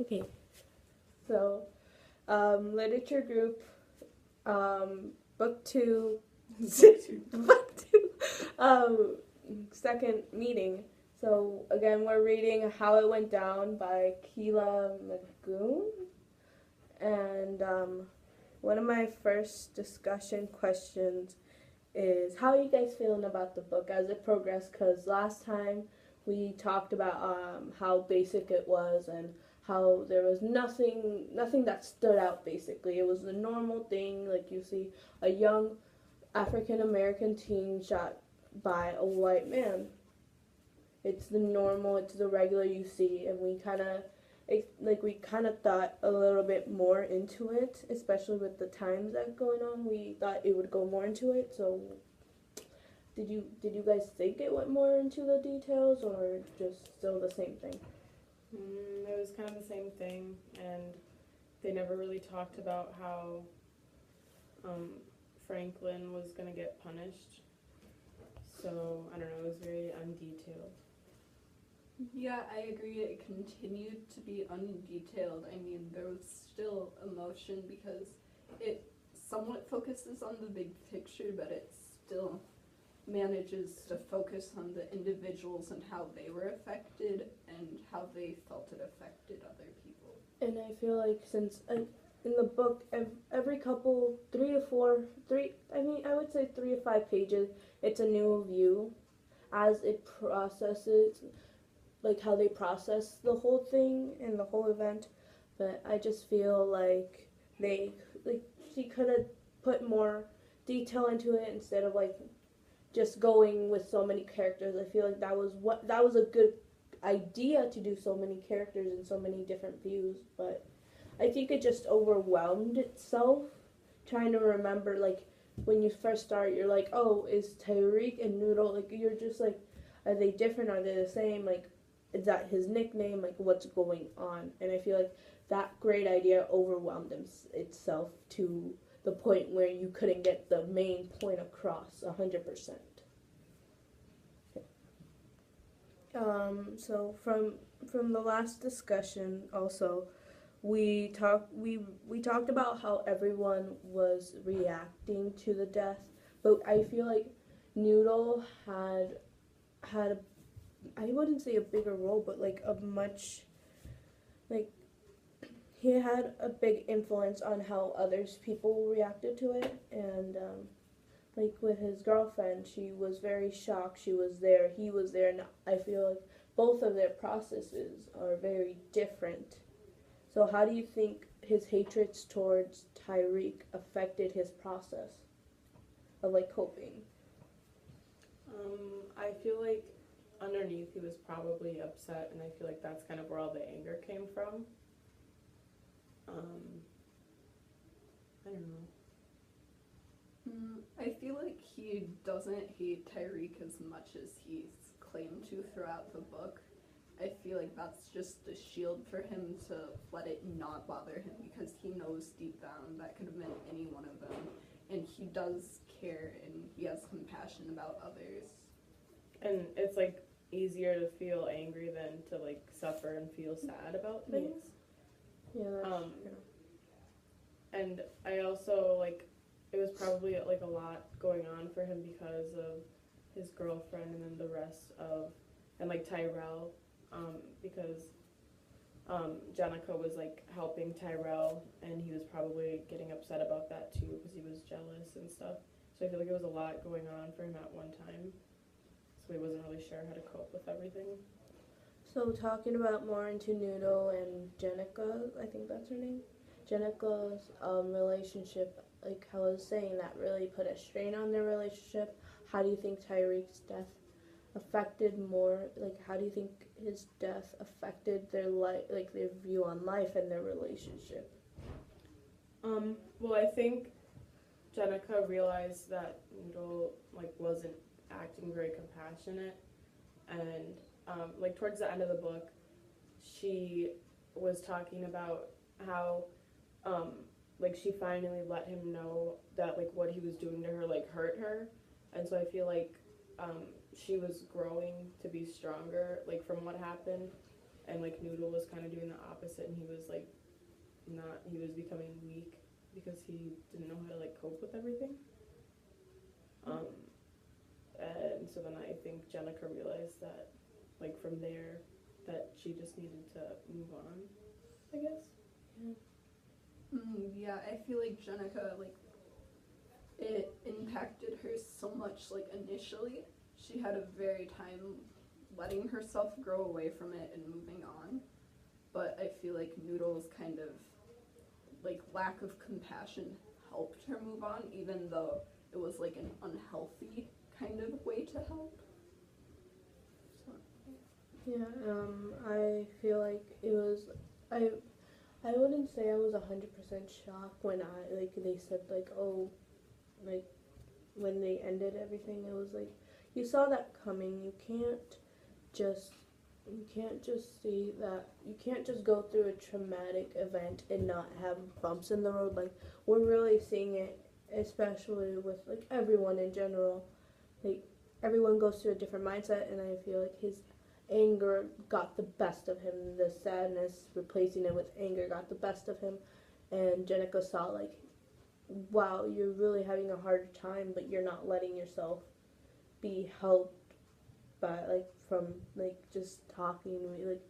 Okay, so literature group, book two, book two, second meeting. So again, we're reading How It Went Down by Keela Magoon, and one of my first discussion questions is how are you guys feeling about the book as it progressed? Because last time we talked about how basic it was and how there was nothing that stood out. Basically, it was the normal thing, like you see a young African American teen shot by a white man. It's the normal, it's the regular you see, and we kind of thought a little bit more into it, especially with the times that's going on. We thought it would go more into it. So did you guys think it went more into the details, or just still the same thing? It was kind of the same thing, and they never really talked about how Franklin was gonna get punished. So I don't know. It was very undetailed. Yeah, I agree. It continued to be undetailed. I mean, there was still emotion because it somewhat focuses on the big picture, but it still manages to focus on the individuals and how they were affected and how they felt it affected other people. And I feel like since in the book, every couple, 3 to 4, I would say 3 to 5 pages, it's a new view as it processes, like how they process the whole thing and the whole event. But I just feel like she could have put more detail into it instead of like just going with so many characters. I feel like that was a good idea to do so many characters and so many different views, but I think it just overwhelmed itself trying to remember, like when you first start you're like, oh, is Tyreek and Noodle, like you're just like, are they different, are they the same, like is that his nickname, like what's going on? And I feel like that great idea overwhelmed itself to the point where you couldn't get the main point across 100%. So from the last discussion, also, we talked about how everyone was reacting to the death, but I feel like Noodle had I wouldn't say a bigger role, but like a much, like he had a big influence on how others people reacted to it. And like with his girlfriend, she was very shocked. She was there, he was there, and I feel like both of their processes are very different. So how do you think his hatreds towards Tyreek affected his process of like coping? I feel like underneath he was probably upset, and I feel like that's kind of where all the anger came from. I don't know. I feel like he doesn't hate Tyreek as much as he's claimed to throughout the book. I feel like that's just a shield for him to let it not bother him, because he knows deep down that could have been any one of them, and he does care and he has compassion about others. And it's like easier to feel angry than to like suffer and feel sad about things. Yeah, that's true. And I also like, it was probably like a lot going on for him because of his girlfriend and then the rest of, and like Tyrell, because Jenica was like helping Tyrell, and he was probably getting upset about that too because he was jealous and stuff. So I feel like it was a lot going on for him at one time, so he wasn't really sure how to cope with everything. So talking about more into Noodle and Jenica, I think that's her name. Jenica's relationship, like I was saying, that really put a strain on their relationship. How do you think Tyreek's death affected more? Like, how do you think his death affected their life, like their view on life and their relationship? Well, I think Jenica realized that Noodle like wasn't acting very compassionate, and like towards the end of the book, she was talking about how like she finally let him know that like what he was doing to her like hurt her, and so I feel like she was growing to be stronger like from what happened, and like Noodle was kind of doing the opposite, and he was like he was becoming weak because he didn't know how to like cope with everything. And so then I think Jenica realized that, like from there, that she just needed to move on, I guess. Yeah, I feel like Jenica, like, it impacted her so much, like, initially. She had a very time letting herself grow away from it and moving on. But I feel like Noodle's kind of, like, lack of compassion helped her move on, even though it was, like, an unhealthy kind of way to help. So. Yeah, I feel like it was, I wouldn't say I was 100% shocked when they said, like, oh, like, when they ended everything. It was like, you saw that coming. You can't just see that. You can't just go through a traumatic event and not have bumps in the road. Like, we're really seeing it, especially with, like, everyone in general. Like, everyone goes through a different mindset, and I feel like his anger got the best of him. The sadness, replacing it with anger, got the best of him. And Jenica saw, like, wow, you're really having a hard time, but you're not letting yourself be helped by, like, from, like, just talking to me. Like,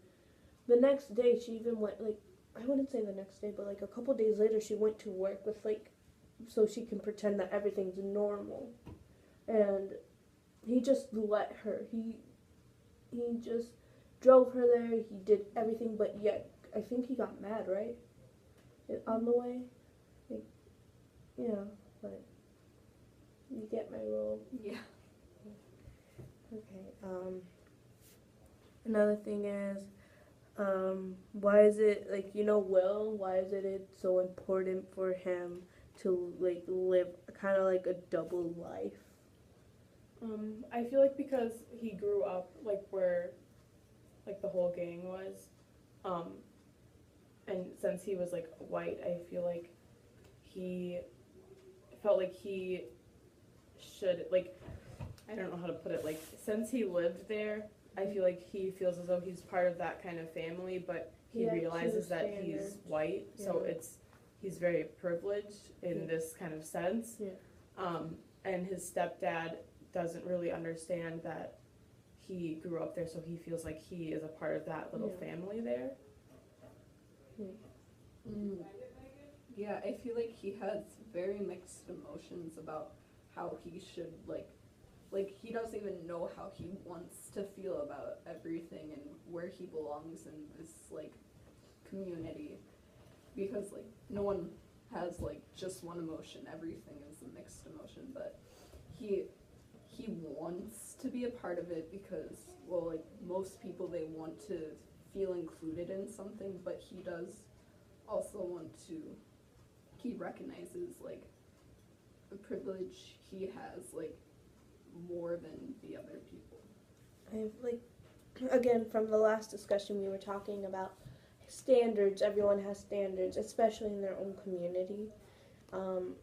the next day, she even went, like, I wouldn't say the next day, but, like, a couple days later, she went to work with, like, so she can pretend that everything's normal. And he just let her. He just drove her there. He did everything, but yet I think he got mad, right? On the way, like, yeah, but you get my role. Yeah. Okay. Another thing is, why is it like Will? Why is it so important for him to like live kind of like a double life? I feel like because he grew up like where like the whole gang was, and since he was like white, I feel like he felt like he should, like, I don't know how to put it, like, since he lived there, I feel like he feels as though he's part of that kind of family, but he realizes that he's white, so he's very privileged in this kind of sense. And his stepdad doesn't really understand that he grew up there, so he feels like he is a part of that little family there. Yeah, I feel like he has very mixed emotions about how he should, like he doesn't even know how he wants to feel about everything and where he belongs in this, like, community. Because, like, no one has, like, just one emotion. Everything is a mixed emotion, but he wants to be a part of it because, well, like, most people, they want to feel included in something, but he does also want to, he recognizes, like, the privilege he has, like, more than the other people. Again, from the last discussion we were talking about standards. Everyone has standards, especially in their own community. From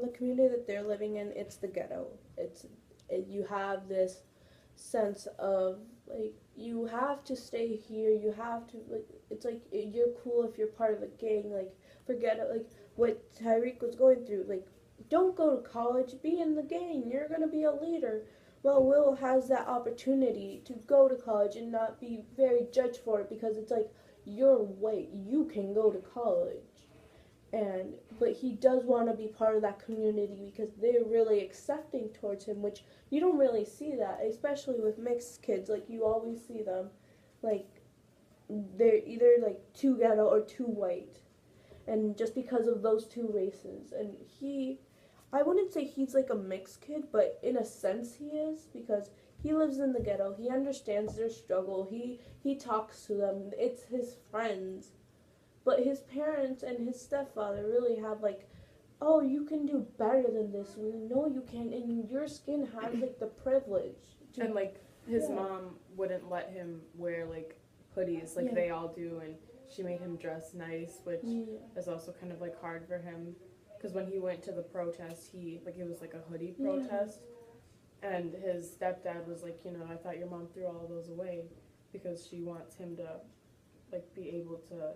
the community that they're living in, it's the ghetto. You have this sense of, like, you have to stay here. You have to, like, it's like you're cool if you're part of a gang. Like, forget it. Like what Tyreek was going through. Like, don't go to college. Be in the gang. You're gonna be a leader. Well, Will has that opportunity to go to college and not be very judged for it because it's like, you're white. You can go to college. But he does want to be part of that community because they're really accepting towards him, which you don't really see that, especially with mixed kids. Like, you always see them, like, they're either, like, too ghetto or too white. And just because of those two races. And I wouldn't say he's, like, a mixed kid, but in a sense he is, because he lives in the ghetto. He understands their struggle. He talks to them. It's his friends. But his parents and his stepfather really have, like, oh, you can do better than this. We know you can, and your skin has, like, the privilege. And, like, his mom wouldn't let him wear, like, hoodies like they all do, and she made him dress nice, which is also kind of, like, hard for him. Because when he went to the protest, it was, like, a hoodie protest, and his stepdad was like, I thought your mom threw all those away. because she wants him to like be able to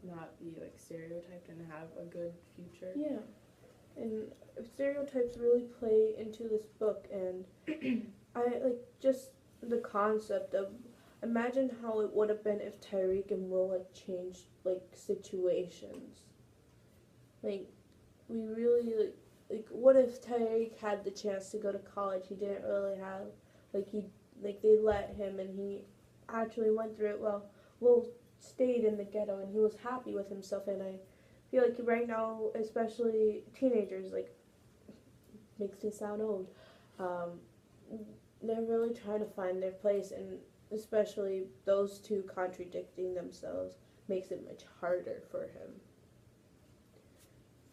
not be like stereotyped and have a good future. Yeah, and stereotypes really play into this book, and I like just the concept of imagine how it would have been if Tyreek and Will had changed like situations. Like we really like what if Tyreek had the chance to go to college? He didn't really have they let him and he actually went through it. Well, Will stayed in the ghetto and he was happy with himself, and I feel like right now, especially teenagers, like makes me sound old. Um, they're really trying to find their place, and especially those two contradicting themselves makes it much harder for him.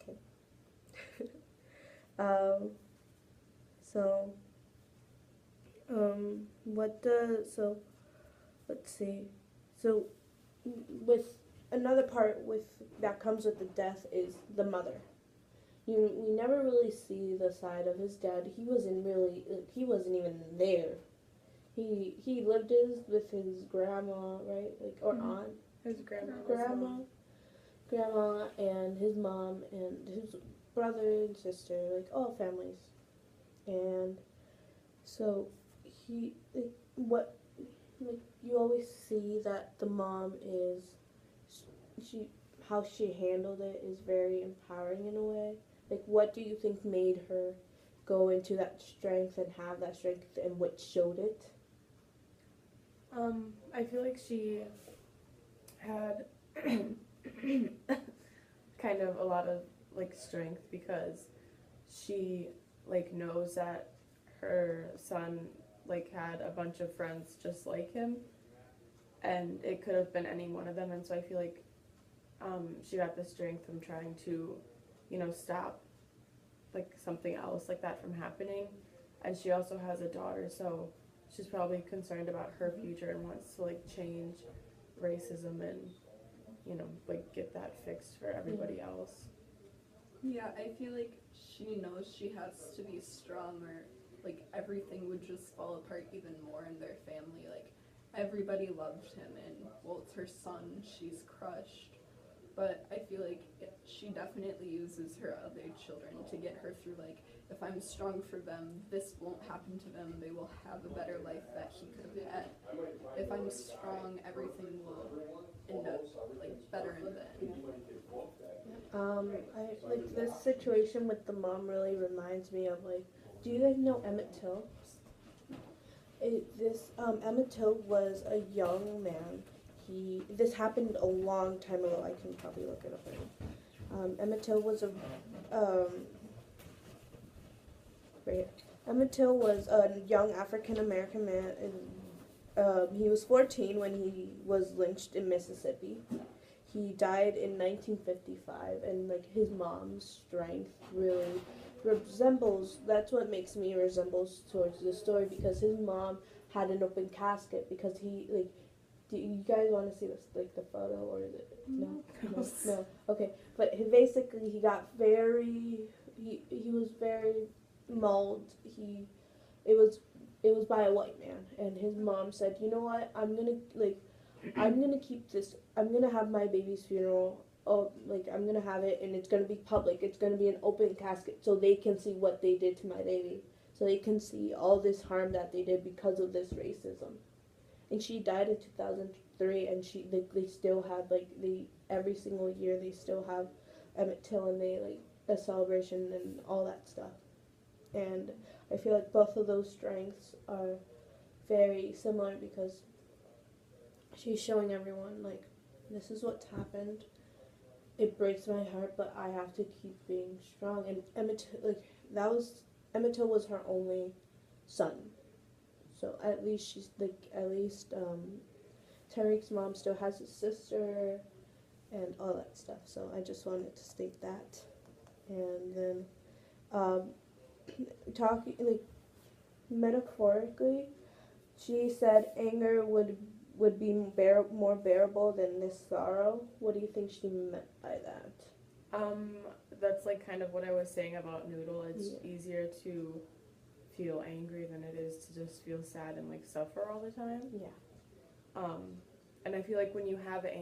Okay. um, so, let's see. So, with another part with that comes with the death is the mother. We never really see the side of his dad. He wasn't even there. He lived with his grandma, right? Like or aunt, His grandma. grandma and his mom and his brother and sister, like all families. And so he like what like you always see that the mom is she how she handled it is very empowering in a way. Like what do you think made her go into that strength and have that strength and what showed it? I feel like she had kind of a lot of like strength because she like knows that her son like had a bunch of friends just like him, and it could have been any one of them, and so I feel like she got the strength from trying to, stop like something else like that from happening. And she also has a daughter, so she's probably concerned about her future and wants to like change racism and like get that fixed for everybody else. Yeah, I feel like she knows she has to be strong or like everything would just fall apart even more in their family. Like everybody loved him and well, it's her son, she's crushed. But I feel like she definitely uses her other children to get her through, like, if I'm strong for them, this won't happen to them, they will have a better life that he could have had. If I'm strong, everything will end up, like, better in the end. I like this situation with the mom really reminds me of like, do you guys know Emmett Till? Emmett Till was a young man. This happened a long time ago. I can probably look it up right now. Emmett Till was Emmett Till was a young African American man, and he was 14 when he was lynched in Mississippi. He died in 1955, and like his mom's strength really resembles. That's what makes me resembles towards the story because his mom had an open casket because he like. Do you guys want to see this, like the photo, or is it no? Okay, but he got he was very mauled. It was by a white man, and his mom said, you know what, I'm gonna keep this. I'm gonna have my baby's funeral. Oh, like I'm gonna have it, and it's gonna be public. It's gonna be an open casket, so they can see what they did to my baby, so they can see all this harm that they did because of this racism. And she died in 2003, and they still have every single year they still have Emmett Till, and they like a celebration and all that stuff. And I feel like both of those strengths are very similar because she's showing everyone like this is what's happened. It breaks my heart, but I have to keep being strong. And Emmett Till was her only son. So at least Tyreek's mom still has a sister and all that stuff. So I just wanted to state that. And then talking like metaphorically, she said anger would be more bearable than this sorrow. What do you think she meant by that? That's like kind of what I was saying about Noodle. It's easier to feel angry than it is to just feel sad and like suffer all the time. Yeah. And I feel like when you have